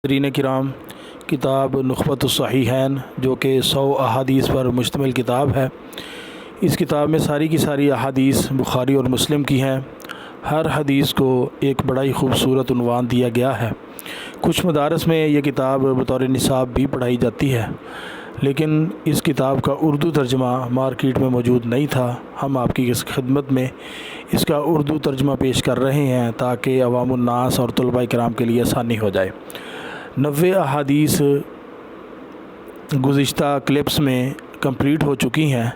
ناظرین کرام، کتاب نخبۃ الصحیحین جو کہ 100 احادیث پر مشتمل کتاب ہے، اس کتاب میں ساری کی ساری احادیث بخاری اور مسلم کی ہیں۔ ہر حدیث کو ایک بڑا ہی خوبصورت عنوان دیا گیا ہے۔ کچھ مدارس میں یہ کتاب بطور نصاب بھی پڑھائی جاتی ہے، لیکن اس کتاب کا اردو ترجمہ مارکیٹ میں موجود نہیں تھا۔ ہم آپ کی اس خدمت میں اس کا اردو ترجمہ پیش کر رہے ہیں تاکہ عوام الناس اور طلباء کرام کے لیے آسانی ہو جائے۔ 90 احادیث گزشتہ کلپس میں کمپلیٹ ہو چکی ہیں۔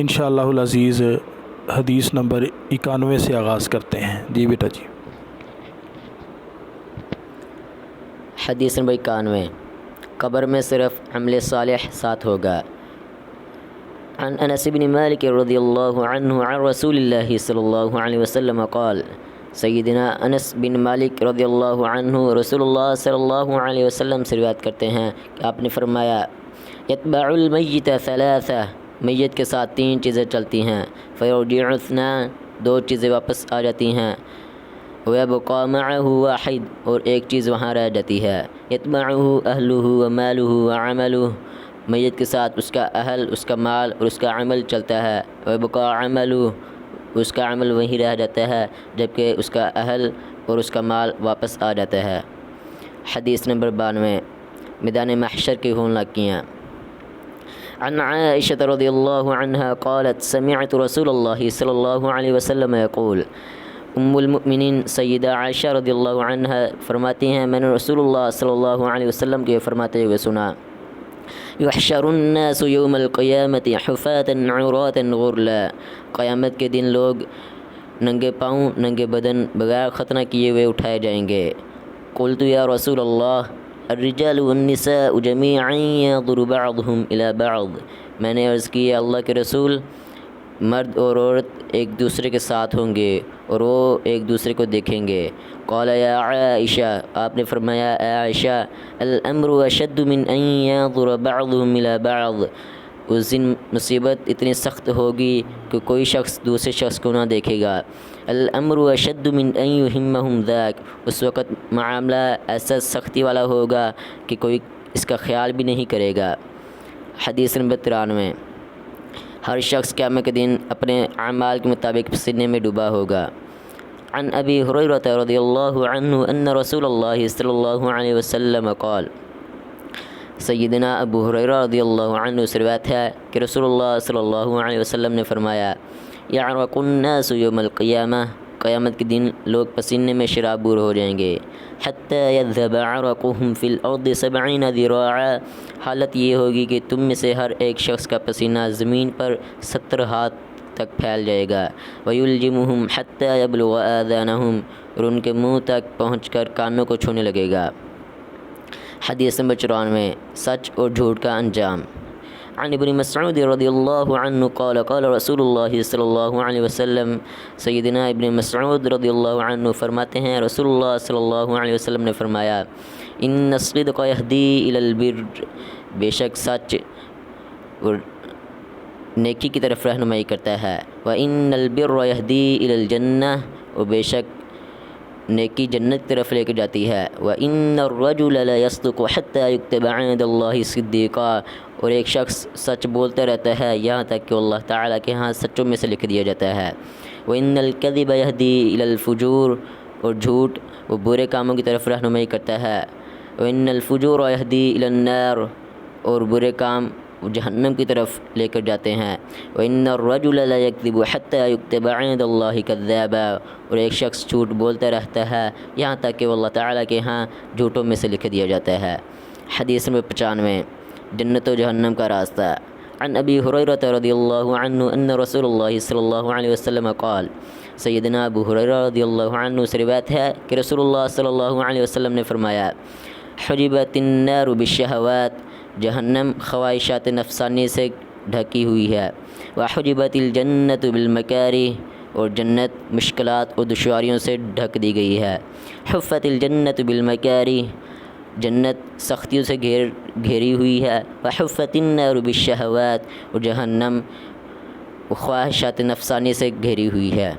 انشاءاللہ العزیز حدیث نمبر 91 سے آغاز کرتے ہیں۔ جی بیٹا جی۔ حدیث نمبر 91، قبر میں صرف عمل صالح ساتھ ہوگا۔ عن انس بن مالک رضی اللہ عنہ عن رسول اللہ صلی اللہ علیہ وسلم قال، سیدنا انس بن مالک رضی اللہ عنہ رسول اللہ صلی اللہ علیہ وسلم سے روایت کرتے ہیں کہ آپ نے فرمایا، یتبع المیت ثلاثہ، میت کے ساتھ 3 چیزیں چلتی ہیں، فیرجع اثنان، 2 چیزیں واپس آ جاتی ہیں، ویبقى معه واحد، اور ایک چیز وہاں رہ جاتی ہے، یتبعه اہلہ ومالہ وعملہ، میت کے ساتھ اس کا اہل، اس کا مال اور اس کا عمل چلتا ہے، ویبقى عملہ، اس کا عمل وہیں رہ جاتا ہے جبکہ اس کا اہل اور اس کا مال واپس آ جاتا ہے۔ حدیث نمبر 92، میدان محشر کی ہولناکیاں۔ عن عائشة رضی اللہ عنہا قالت، سمعت رسول اللہ صلی اللہ علیہ وسلم یقول، ام المؤمنین سیدہ عائشہ رضی اللہ عنہا فرماتی ہیں، میں نے رسول اللہ صلی اللہ علیہ وسلم کے فرماتے ہوئے سنا، یحشر الناس یوم القیامت حفاة عراة غرلا، قیامت کے دن لوگ ننگے پاؤں ننگے بدن بغیر ختنہ کیے ہوئے اٹھائے جائیں گے۔ قلت یا رسول اللہ، الرجال والنساء جميعا ينظر بعضهم الى بعض، میں نے عرض کی، اللہ کے رسول، مرد اور عورت ایک دوسرے کے ساتھ ہوں گے اور وہ ایک دوسرے کو دیکھیں گے۔ قال یا عائشہ، آپ نے فرمایا، اے عائشہ، الامر اشد من ان ينظر بعضهم الى بعض، اس دن مصیبت اتنی سخت ہوگی کہ کوئی شخص دوسرے شخص کو نہ دیکھے گا۔ الامر اشد من ان يهمهم ذاک، اس وقت معاملہ ایسا سختی والا ہوگا کہ کوئی اس کا خیال بھی نہیں کرے گا۔ حدیث نمبر 93، ہر شخص قیامت کے دن اپنے اعمال کے مطابق پسینے میں ڈوبا ہوگا۔ عن ابی ہریرہ رضی اللہ عنہ ان رسول اللہ صلی اللہ علیہ وسلم قال، سیدنا ابو ہریرہ رضی اللہ عنہ سے روایت ہے کہ رسول اللہ صلی اللہ علیہ وسلم نے فرمایا، یعرق الناس یوم القیامہ، قیامت کے دن لوگ پسینے میں شرابور ہو جائیں گے، حتی یذهب عرقهم فی الارض 70 ذراعا، حالت یہ ہوگی کہ تم میں سے ہر ایک شخص کا پسینہ زمین پر 70 ہاتھ تک پھیل جائے گا، ویلجمهم حتی یبلغ آذانهم، اور ان کے منہ تک پہنچ کر کانوں کو چھونے لگے گا۔ حدیث نمبر 94، سچ اور جھوٹ کا انجام۔ عن ابن مسعود رضی اللہ عنہ قال قال رسول اللہ صلی اللہ علیہ وسلم، سیدنا ابن مسعود رضی اللہ عنہ فرماتے ہیں، رسول اللہ صلی اللہ علیہ وسلم نے فرمایا، ان الصدق یہدی الی البر، بے شک سچ اور نیکی کی طرف رہنمائی کرتا ہے، وان البر یہدی الی الجنہ، اور بے شک نیکی جنت کی طرف لے کے جاتی ہے، وَإِنَّ الرَّجُلَ لَيَصْدُقُ حَتَّى يُكْتَبَ عِندَ اللَّهِ صِدِّيقًا، اور ایک شخص سچ بولتا رہتا ہے یہاں تک کہ اللہ تعالیٰ کے ہاں سچوں میں سے لکھ دیا جاتا ہے، وَإِنَّ الْكَذِبَ يَهْدِي إِلَى الْفُجُورِ، اور جھوٹ وہ برے کاموں کی طرف رہنمائی کرتا ہے، وَإِنَّ الْفُجُورَ يَهْدِي إِلَى النَّارِ، اور برے کام جہنم کی طرف لے کر جاتے ہیں، وَإِنَّ الرَّجُلَ لَيَكْذِبُ حَتَّى يُكْتَبَ عِندَ اللَّهِ كَذَّابًا، اور ایک شخص جھوٹ بولتا رہتا ہے یہاں تک کہ وہ اللہ تعالیٰ کے ہاں جھوٹوں میں سے لکھ دیا جاتا ہے۔ حدیث نمبر 95، جنت و جہنم کا راستہ۔ عن ابی ہریرہ رضی اللہ عنہ ان رسول اللہ صلی اللہ علیہ وسلم قال، سیدنا ابو ہریرہ رضی اللہ عنہ سے روایت ہے کہ رسول اللہ صلی اللہ علیہ وسلم نے فرمایا، حجبت النار بالشہوات، جہنم خواہشات نفسانی سے ڈھکی ہوئی ہے، وحجبت الجنت بالمکارہ، اور جنت مشکلات اور دشواریوں سے ڈھک دی گئی ہے، حفت الجنت بالمکارہ، جنت سختیوں سے گھیری ہوئی ہے، وحفت النار بالشہوات، اور جہنم خواہشات نفسانی سے گھیری ہوئی ہے۔